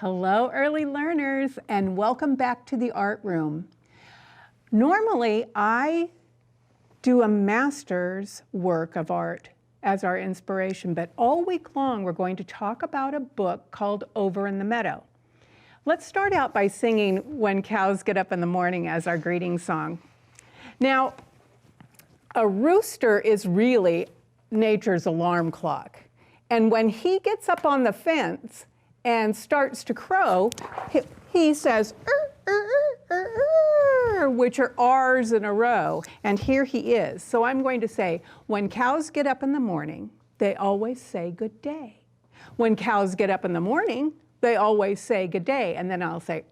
Hello, early learners, and welcome back to the art room. Normally, I do a master's work of art as our inspiration, but all week long, we're going to talk about a book called Over in the Meadow. Let's start out by singing When Cows Get Up in the Morning as our greeting song. Now, a rooster is really nature's alarm clock. And when he gets up on the fence and starts to crow, he says, which are R's in a row. And here he is. So I'm going to say, when cows get up in the morning, they always say good day. When cows get up in the morning, they always say good day. And then I'll say,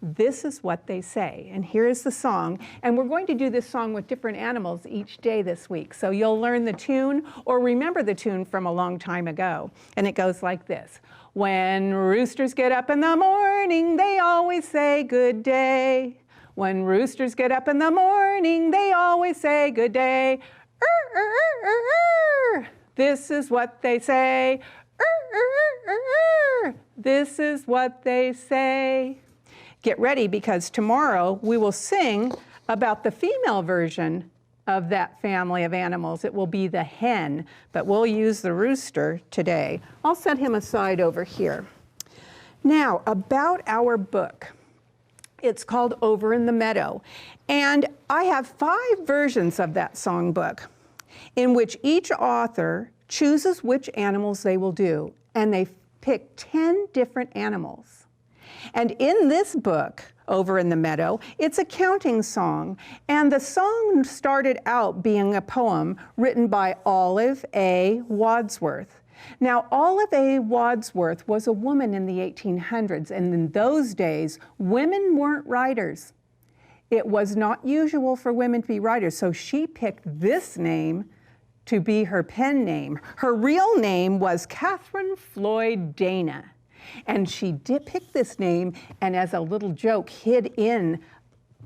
This is what they say. And here's the song. And we're going to do this song with different animals each day this week. So you'll learn the tune or remember the tune from a long time ago. And it goes like this. When roosters get up in the morning, they always say good day. When roosters get up in the morning, they always say good day. This is what they say. This is what they say. Get ready, because tomorrow we will sing about the female version of that family of animals. It will be the hen, but we'll use the rooster today. I'll set him aside over here. Now, about our book. It's called Over in the Meadow. And I have 5 versions of that songbook in which each author chooses which animals they will do. And they pick 10 different animals. And in this book, Over in the Meadow, it's a counting song. And the song started out being a poem written by Olive A. Wadsworth. Now, Olive A. Wadsworth was a woman in the 1800s, and in those days, women weren't writers. It was not usual for women to be writers, so she picked this name to be her pen name. Her real name was Catherine Floyd Dana. And she did pick this name, and as a little joke, hid in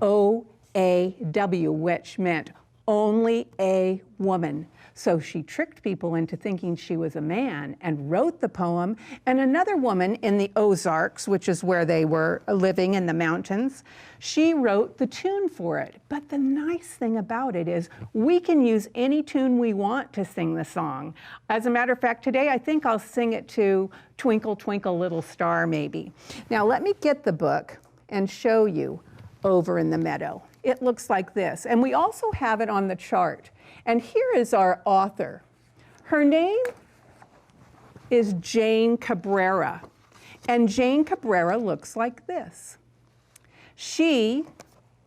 O-A-W, which meant only a woman. So she tricked people into thinking she was a man and wrote the poem. And another woman in the Ozarks, which is where they were living in the mountains, she wrote the tune for it. But the nice thing about it is we can use any tune we want to sing the song. As a matter of fact, today I think I'll sing it to Twinkle, Twinkle, Little Star, maybe. Now let me get the book and show you Over in the Meadow. It looks like this. And we also have it on the chart. And here is our author. Her name is Jane Cabrera. And Jane Cabrera looks like this. She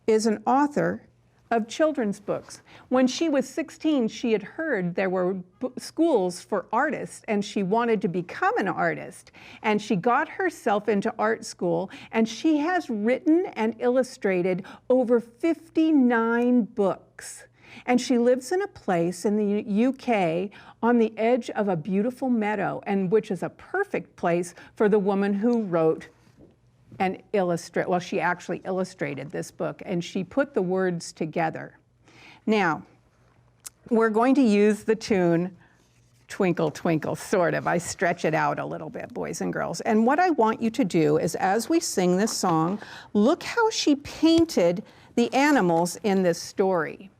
is an author of children's books. When she was 16, she had heard there were schools for artists, and she wanted to become an artist. And she got herself into art school, and she has written and illustrated over 59 books. And she lives in a place in the UK on the edge of a beautiful meadow, and which is a perfect place for the woman who wrote and illustrate. Well, she actually illustrated this book, and she put the words together. Now, we're going to use the tune Twinkle, Twinkle, sort of. I stretch it out a little bit, boys and girls. And what I want you to do is, as we sing this song, look how she painted the animals in this story.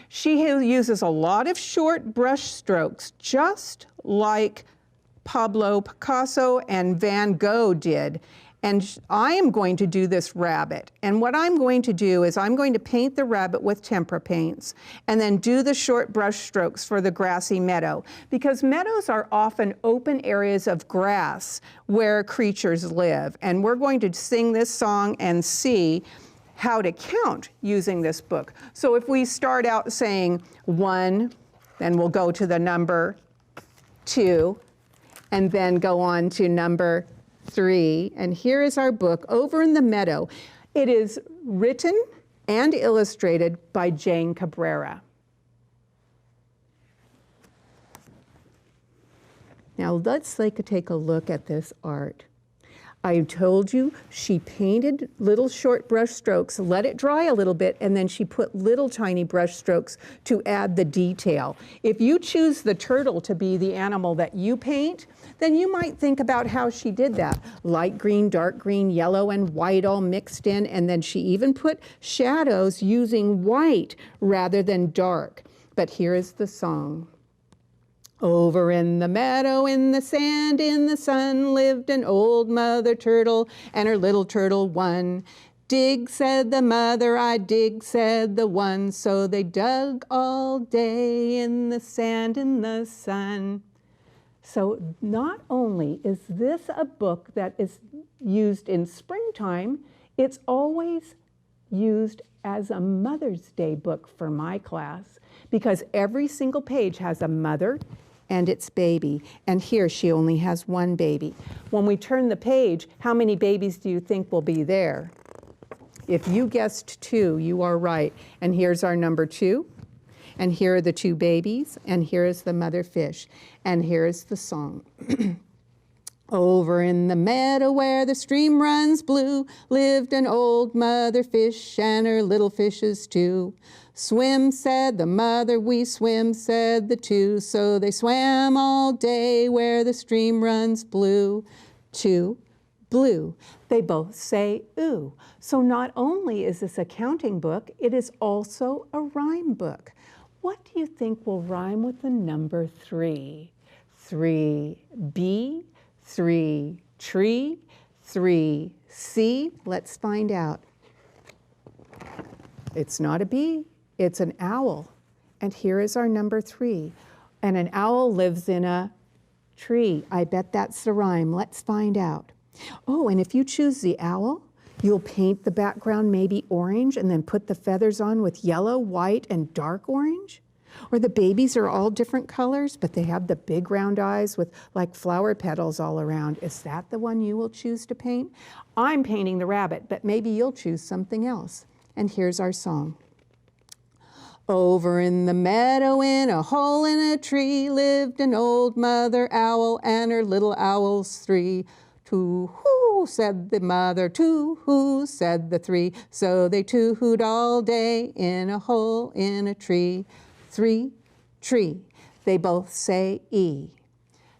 She uses a lot of short brush strokes, just like Pablo Picasso and Van Gogh did. And I am going to do this rabbit. And what I'm going to do is I'm going to paint the rabbit with tempera paints and then do the short brush strokes for the grassy meadow. Because meadows are often open areas of grass where creatures live. And we're going to sing this song and see how to count using this book. So if we start out saying 1, then we'll go to the number 2, and then go on to number 3. And here is our book, Over in the Meadow. It is written and illustrated by Jane Cabrera. Now let's take a look at this art. I told you she painted little short brush strokes, let it dry a little bit, and then she put little tiny brush strokes to add the detail. If you choose the turtle to be the animal that you paint, then you might think about how she did that. Light green, dark green, yellow, and white all mixed in, and then she even put shadows using white rather than dark. But here is the song. Over in the meadow, in the sand, in the sun, lived an old mother turtle and her little turtle one. Dig, said the mother, I dig, said the one. So they dug all day in the sand, in the sun. So not only is this a book that is used in springtime, it's always used as a Mother's Day book for my class, because every single page has a mother and its baby. And here she only has one baby. When we turn the page, how many babies do you think will be there? If you guessed 2, you are right. And here's our number 2. And here are the 2 babies. And here is the mother fish. And here is the song. Over in the meadow where the stream runs blue, lived an old mother fish and her little fishes too. Swim, said the mother, we swim, said the 2. So they swam all day where the stream runs blue. 2, blue. They both say ooh. So not only is this a counting book, it is also a rhyme book. What do you think will rhyme with the number 3? 3B, 3 tree, 3 C. Let's find out. It's not a bee, it's an owl. And here is our number 3. And an owl lives in a tree. I bet that's the rhyme. Let's find out. Oh, and if you choose the owl, you'll paint the background maybe orange and then put the feathers on with yellow, white, and dark orange. Or the babies are all different colors, but they have the big round eyes with like flower petals all around. Is that the one you will choose to paint? I'm painting the rabbit, but maybe you'll choose something else. And here's our song. Over in the meadow, in a hole in a tree, lived an old mother owl and her little owls 3. Too-hoo, said the mother, too-hoo, said the 3. So they too-hooed all day in a hole in a tree. 3, tree. They both say E.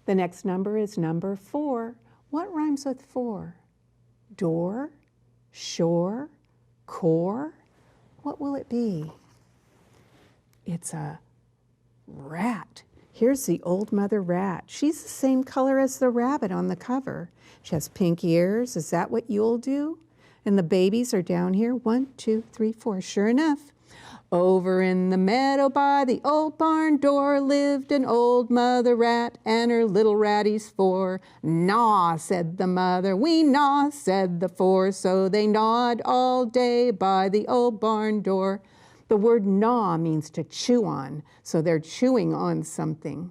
The next number is number 4. What rhymes with 4? Door, shore, core. What will it be? It's a rat. Here's the old mother rat. She's the same color as the rabbit on the cover. She has pink ears. Is that what you'll do? And the babies are down here. 1, 2, 3, 4. Sure enough. Over in the meadow by the old barn door lived an old mother rat and her little ratties 4. Gnaw, said the mother, we gnaw, said the 4. So they gnawed all day by the old barn door. The word gnaw means to chew on, so they're chewing on something.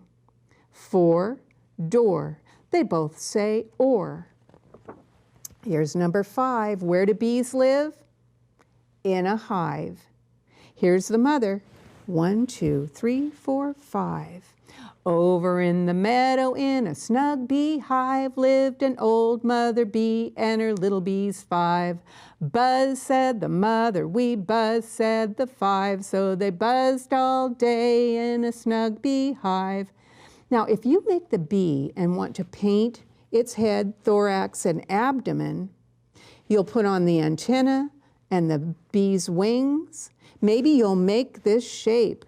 4, door. They both say or. Here's number 5. Where do bees live? In a hive. Here's the mother. 1, 2, 3, 4, 5. Over in the meadow in a snug beehive lived an old mother bee and her little bees 5. Buzz, said the mother, we buzz, said the 5. So they buzzed all day in a snug beehive. Now, if you make the bee and want to paint its head, thorax, and abdomen, you'll put on the antenna and the bee's wings. Maybe you'll make this shape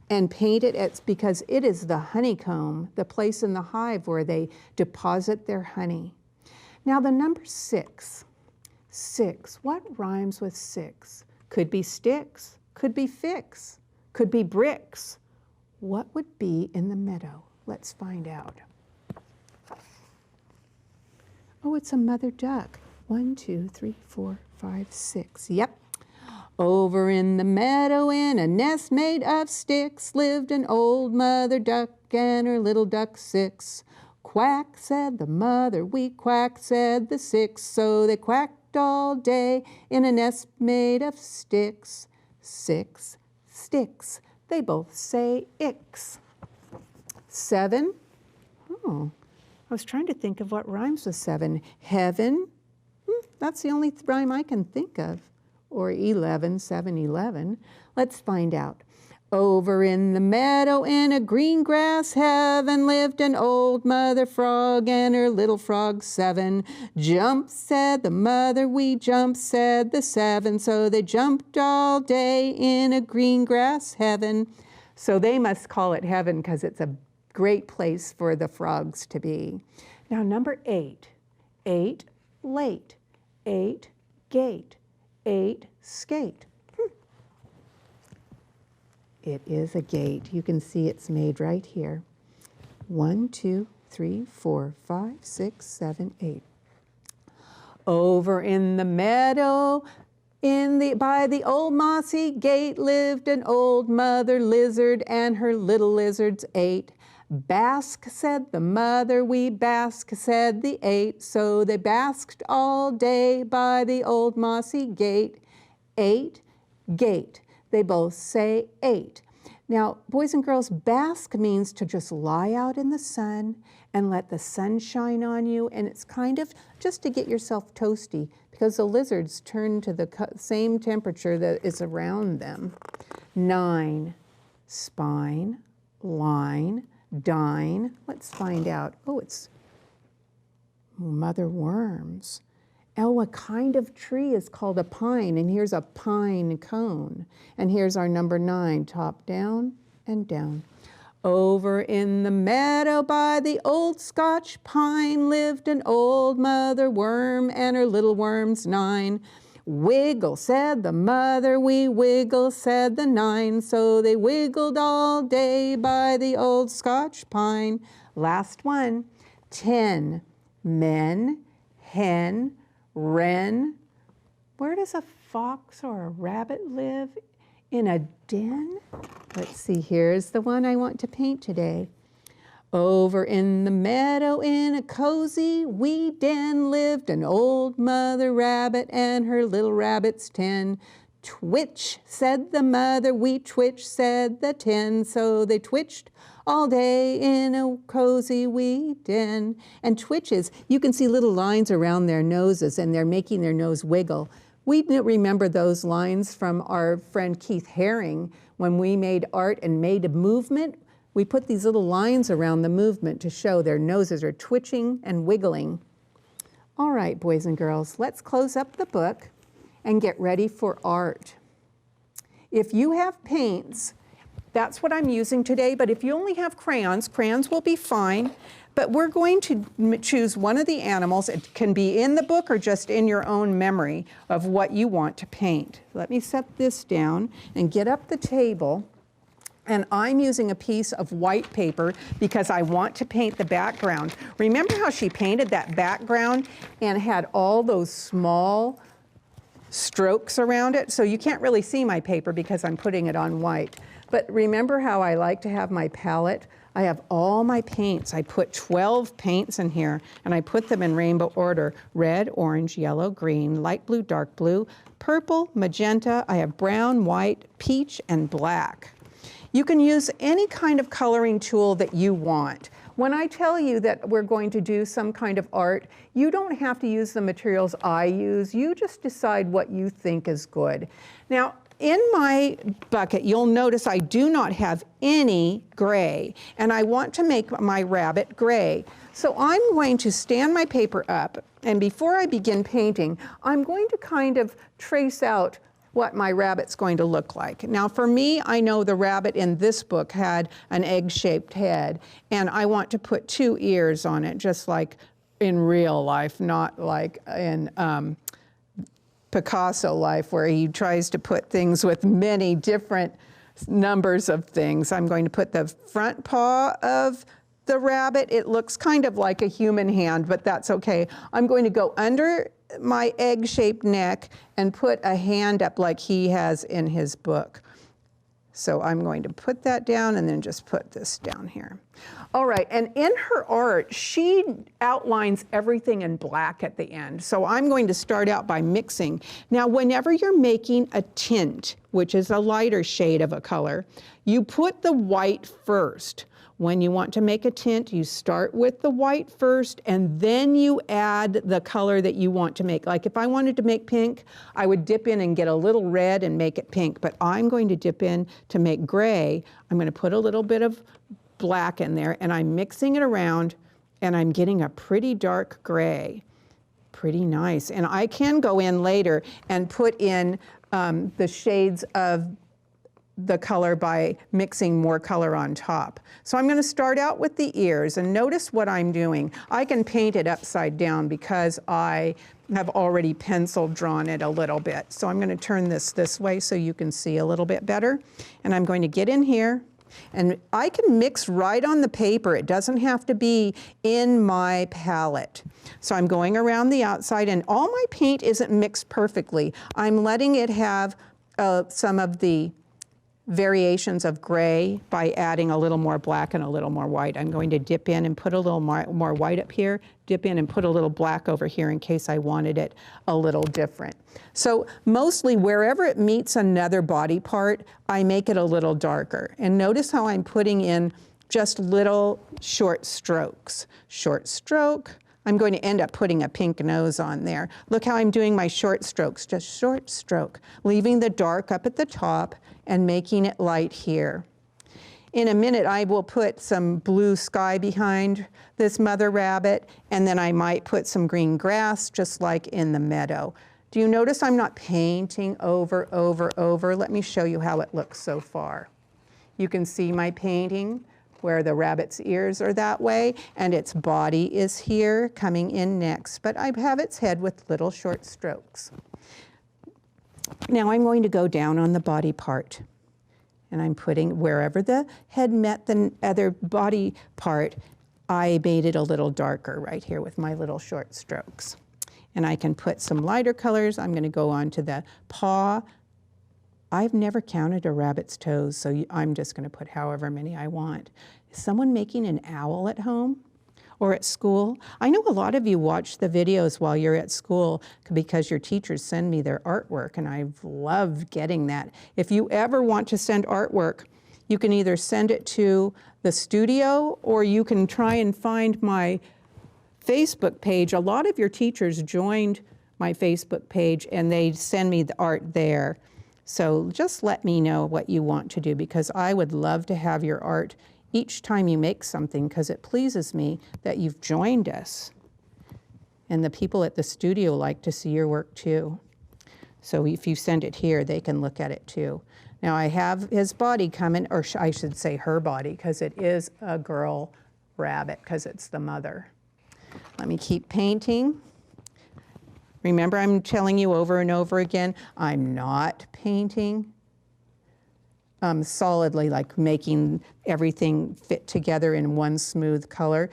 and paint it because it is the honeycomb, the place in the hive where they deposit their honey. Now the number 6. 6, what rhymes with 6? Could be sticks, could be fix, could be bricks. What would be in the meadow? Let's find out. Oh, it's a mother duck. 1, 2, 3, 4, 5, 6. Yep. Over in the meadow in a nest made of sticks lived an old mother duck and her little duck 6. Quack, said the mother, we quack, said the 6. So they quacked all day in a nest made of sticks. 6, sticks. They both say icks. 7. Oh, I was trying to think of what rhymes with 7. Heaven, that's the only rhyme I can think of. Or 11, 7-11. Let's find out. Over in the meadow in a green grass heaven lived an old mother frog and her little frog 7. Jump, said the mother, we jump, said the 7. So they jumped all day in a green grass heaven. So they must call it heaven because it's a great place for the frogs to be. Now number 8. 8, late. 8, gate. 8, skate. It is a gate. You can see it's made right here. 1, 2, 3, 4, 5, 6, 7, 8. Over in the meadow, by the old mossy gate lived an old mother lizard and her little lizards 8. Bask, said the mother, we bask, said the 8. So they basked all day by the old mossy gate. 8, gate. They both say 8. Now, boys and girls, bask means to just lie out in the sun and let the sun shine on you, and it's kind of just to get yourself toasty because the lizards turn to the same temperature that is around them. 9, spine, line, dine. Let's find out. Oh, it's mother worms. Oh, a kind of tree is called a pine, and here's a pine cone. And here's our number 9, top down and down. Over in the meadow by the old Scotch pine lived an old mother worm and her little worms 9. Wiggle, said the mother, we wiggle, said the 9. So they wiggled all day by the old Scotch pine. Last one. 10, men, hen, wren. Where does a fox or a rabbit live? In a den? Let's see, here's the one I want to paint today. Over in the meadow in a cozy wee den lived an old mother rabbit and her little rabbits 10. Twitch, said the mother, we twitch, said the 10. So they twitched all day in a cozy wee den. And twitches, you can see little lines around their noses and they're making their nose wiggle. We remember those lines from our friend Keith Haring when we made art and made a movement. We put these little lines around the movement to show their noses are twitching and wiggling. All right, boys and girls, let's close up the book and get ready for art. If you have paints, that's what I'm using today, but if you only have crayons, crayons will be fine. But we're going to choose one of the animals. It can be in the book or just in your own memory of what you want to paint. Let me set this down and get up the table. And I'm using a piece of white paper because I want to paint the background. Remember how she painted that background and had all those small strokes around it? So you can't really see my paper because I'm putting it on white. But remember how I like to have my palette? I have all my paints. I put 12 paints in here, and I put them in rainbow order: red, orange, yellow, green, light blue, dark blue, purple, magenta. I have brown, white, peach, and black. You can use any kind of coloring tool that you want. When I tell you that we're going to do some kind of art, you don't have to use the materials I use. You just decide what you think is good. Now, in my bucket, you'll notice I do not have any gray, and I want to make my rabbit gray. So I'm going to stand my paper up, and before I begin painting, I'm going to kind of trace out what my rabbit's going to look like. Now for me, I know the rabbit in this book had an egg-shaped head, and I want to put 2 ears on it, just like in real life, not like in Picasso life, where he tries to put things with many different numbers of things. I'm going to put the front paw of the rabbit. It looks kind of like a human hand, but that's okay. I'm going to go under my egg-shaped neck and put a hand up like he has in his book. So I'm going to put that down and then just put this down here. All right, and in her art, she outlines everything in black at the end. So I'm going to start out by mixing. Now, whenever you're making a tint, which is a lighter shade of a color, you put the white first. when you want to make a tint, you start with the white first, and then you add the color that you want to make. Like if I wanted to make pink, I would dip in and get a little red and make it pink, but I'm going to dip in to make gray. I'm going to put a little bit of black in there, and I'm mixing it around, and I'm getting a pretty dark gray. Pretty nice. And I can go in later and put in the shades of the color by mixing more color on top. So I'm going to start out with the ears, and notice what I'm doing. I can paint it upside down because I have already pencil drawn it a little bit. So I'm going to turn this way so you can see a little bit better. And I'm going to get in here, and I can mix right on the paper. It doesn't have to be in my palette. So I'm going around the outside, and all my paint isn't mixed perfectly. I'm letting it have some of the variations of gray by adding a little more black and a little more white. I'm going to dip in and put a little more white up here, dip in and put a little black over here in case I wanted it a little different. So mostly wherever it meets another body part, I make it a little darker. And notice how I'm putting in just little short strokes. Short stroke. I'm going to end up putting a pink nose on there. Look how I'm doing my short strokes, just short stroke, leaving the dark up at the top and making it light here. In a minute, I will put some blue sky behind this mother rabbit, and then I might put some green grass, just like in the meadow. Do you notice I'm not painting over? Let me show you how it looks so far. You can see my painting where the rabbit's ears are that way, and its body is here coming in next, but I have its head with little short strokes. Now I'm going to go down on the body part, and I'm putting wherever the head met the other body part, I made it a little darker right here with my little short strokes. And I can put some lighter colors. I'm going to go on to the paw. I've never counted a rabbit's toes, so I'm just going to put however many I want. Is someone making an owl at home or at school? I know a lot of you watch the videos while you're at school because your teachers send me their artwork, and I've loved getting that. If you ever want to send artwork, you can either send it to the studio or you can try and find my Facebook page. A lot of your teachers joined my Facebook page and they send me the art there. So just let me know what you want to do, because I would love to have your art each time you make something, because it pleases me that you've joined us. And the people at the studio like to see your work too. So if you send it here, they can look at it too. Now I have his body coming, or I should say her body, because it is a girl rabbit, because it's the mother. Let me keep painting. Remember, I'm telling you over and over again, I'm not painting solidly, like making everything fit together in one smooth color,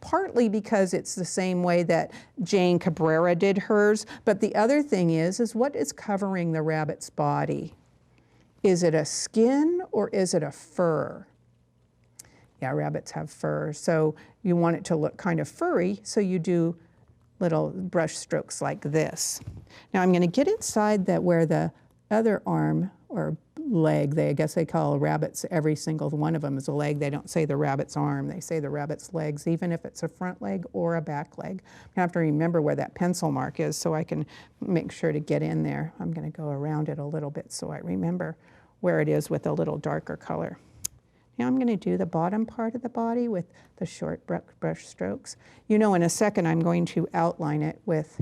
partly because it's the same way that Jane Cabrera did hers, but the other thing is what is covering the rabbit's body? Is it a skin or is it a fur? Yeah, rabbits have fur, so you want it to look kind of furry, so you do little brush strokes like this. Now I'm going to get inside that where the other arm or leg, I guess they call rabbits, every single one of them is a leg. They don't say the rabbit's arm, they say the rabbit's legs, even if it's a front leg or a back leg. I have to remember where that pencil mark is so I can make sure to get in there. I'm going to go around it a little bit so I remember where it is with a little darker color. Now I'm going to do the bottom part of the body with the short brush strokes. You know, in a second I'm going to outline it with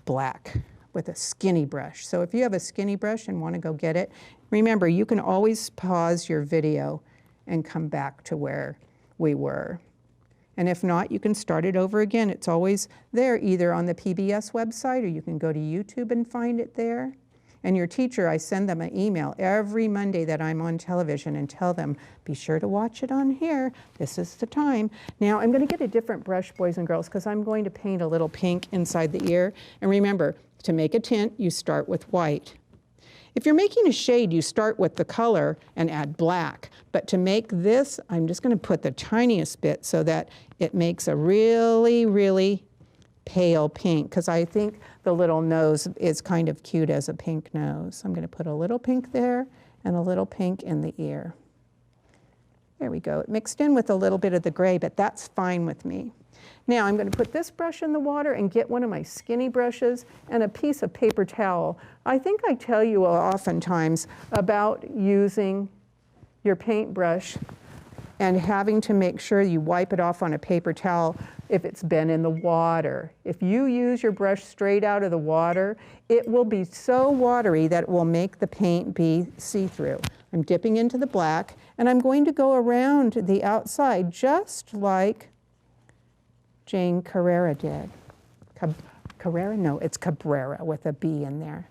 black, with a skinny brush. So if you have a skinny brush and want to go get it, remember you can always pause your video and come back to where we were. And if not, you can start it over again. It's always there, either on the PBS website, or you can go to YouTube and find it there. And your teacher, I send them an email every Monday that I'm on television and tell them, be sure to watch it on here. This is the time. Now I'm going to get a different brush, boys and girls, because I'm going to paint a little pink inside the ear. And remember, to make a tint, you start with white. If you're making a shade, you start with the color and add black. But to make this, I'm just going to put the tiniest bit so that it makes a really, really pale pink, because I think the little nose is kind of cute as a pink nose. I'm going to put a little pink there and a little pink in the ear. There we go. It mixed in with a little bit of the gray, but that's fine with me. Now I'm going to put this brush in the water and get one of my skinny brushes and a piece of paper towel. I think I tell you oftentimes about using your paintbrush and having to make sure you wipe it off on a paper towel if it's been in the water. If you use your brush straight out of the water, it will be so watery that it will make the paint be see-through. I'm dipping into the black, and I'm going to go around the outside just like Jane Carrera did. Carrera? No, it's Cabrera with a B in there.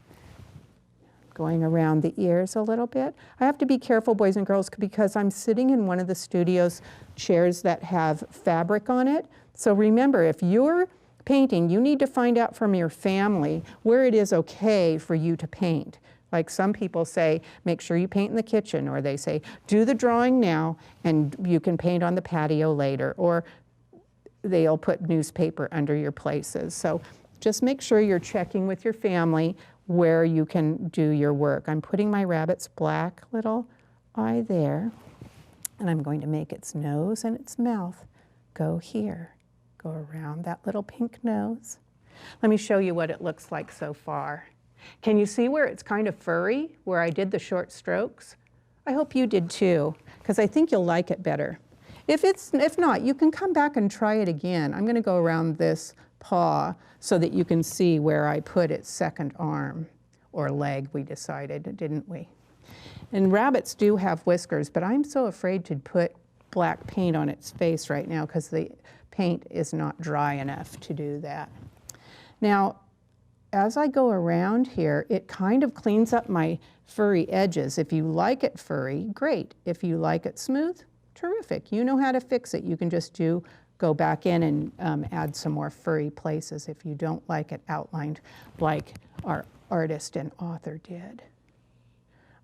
Going around the ears a little bit. I have to be careful, boys and girls, because I'm sitting in one of the studio's chairs that have fabric on it. So remember, if you're painting, you need to find out from your family where it is okay for you to paint. Like some people say, make sure you paint in the kitchen, or they say, do the drawing now and you can paint on the patio later, or they'll put newspaper under your places. So just make sure you're checking with your family where you can do your work. I'm putting my rabbit's black little eye there, and I'm going to make its nose and its mouth go here. Go around that little pink nose. Let me show you what it looks like so far. Can you see where it's kind of furry, where I did the short strokes? I hope you did too, because I think you'll like it better. If not, you can come back and try it again. I'm going to go around this paw so that you can see where I put its second arm, or leg, we decided, didn't we? And rabbits do have whiskers, but I'm so afraid to put black paint on its face right now because the paint is not dry enough to do that. Now, as I go around here, it kind of cleans up my furry edges. If you like it furry, great. If you like it smooth, terrific. You know how to fix it. You can just go back in and add some more furry places if you don't like it outlined like our artist and author did.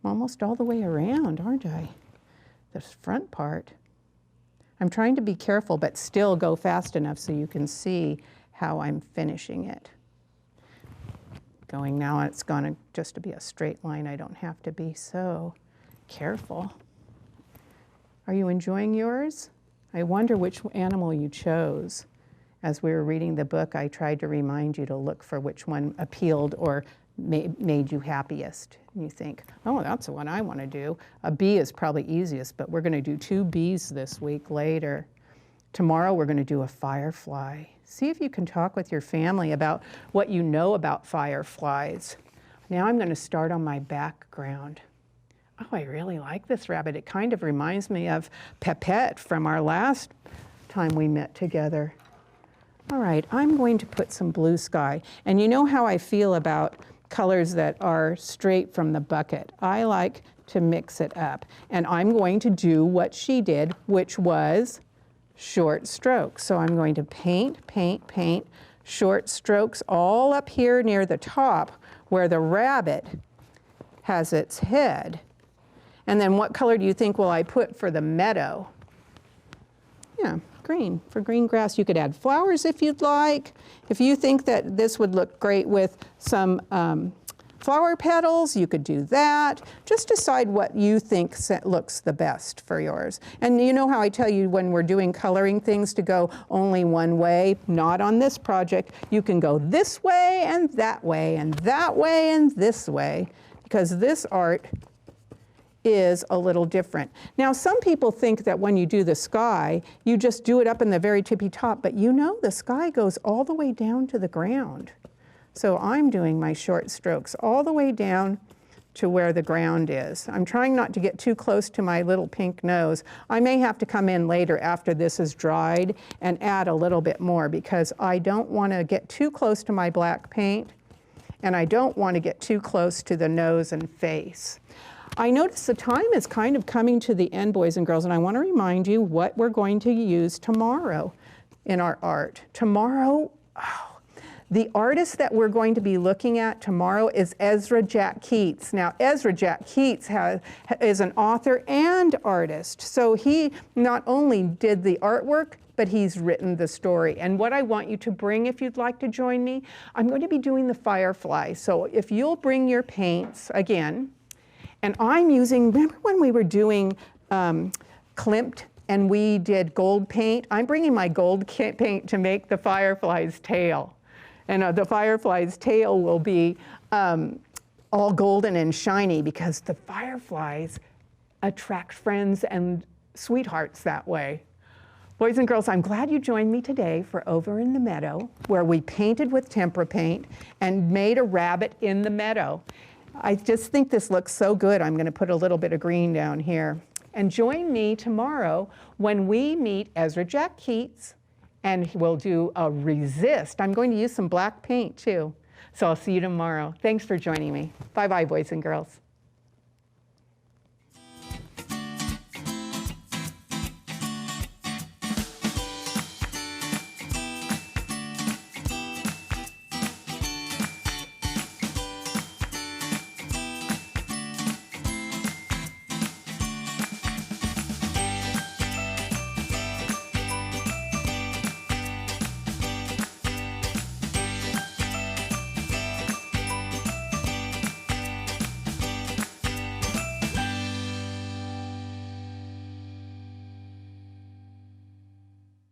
I'm almost all the way around, aren't I? This front part. I'm trying to be careful but still go fast enough so you can see how I'm finishing it. Going now, it's going to just to be a straight line. I don't have to be so careful. Are you enjoying yours? I wonder which animal you chose. As we were reading the book, I tried to remind you to look for which one appealed or made you happiest. And you think, oh, that's the one I want to do. A bee is probably easiest, but we're going to do 2 bees this week later. Tomorrow we're going to do a firefly. See if you can talk with your family about what you know about fireflies. Now I'm going to start on my background. Oh, I really like this rabbit. It kind of reminds me of Pepette from our last time we met together. All right, I'm going to put some blue sky. And you know how I feel about colors that are straight from the bucket. I like to mix it up. And I'm going to do what she did, which was short strokes. So I'm going to paint, paint, paint, short strokes all up here near the top where the rabbit has its head. And then what color do you think will I put for the meadow? Yeah, green. For green grass, you could add flowers if you'd like. If you think that this would look great with some flower petals, you could do that. Just decide what you think looks the best for yours. And you know how I tell you when we're doing coloring things to go only one way? Not on this project. You can go this way and that way and that way and this way, because this art is a little different. Now, some people think that when you do the sky, you just do it up in the very tippy top, but you know the sky goes all the way down to the ground. So I'm doing my short strokes all the way down to where the ground is. I'm trying not to get too close to my little pink nose. I may have to come in later after this is dried and add a little bit more because I don't want to get too close to my black paint and I don't want to get too close to the nose and face. I notice the time is kind of coming to the end, boys and girls, and I want to remind you what we're going to use tomorrow in our art. Tomorrow, the artist that we're going to be looking at tomorrow is Ezra Jack Keats. Now, Ezra Jack Keats is an author and artist. So he not only did the artwork, but he's written the story. And what I want you to bring, if you'd like to join me, I'm going to be doing the firefly. So if you'll bring your paints again, and I'm using, remember when we were doing Klimt and we did gold paint. I'm bringing my gold paint to make the firefly's tail. And the firefly's tail will be all golden and shiny because the fireflies attract friends and sweethearts that way. Boys and girls, I'm glad you joined me today for Over in the Meadow, where we painted with tempera paint and made a rabbit in the meadow. I just think this looks so good. I'm going to put a little bit of green down here. And join me tomorrow when we meet Ezra Jack Keats, and we'll do a resist. I'm going to use some black paint too. So I'll see you tomorrow. Thanks for joining me. Bye-bye, boys and girls.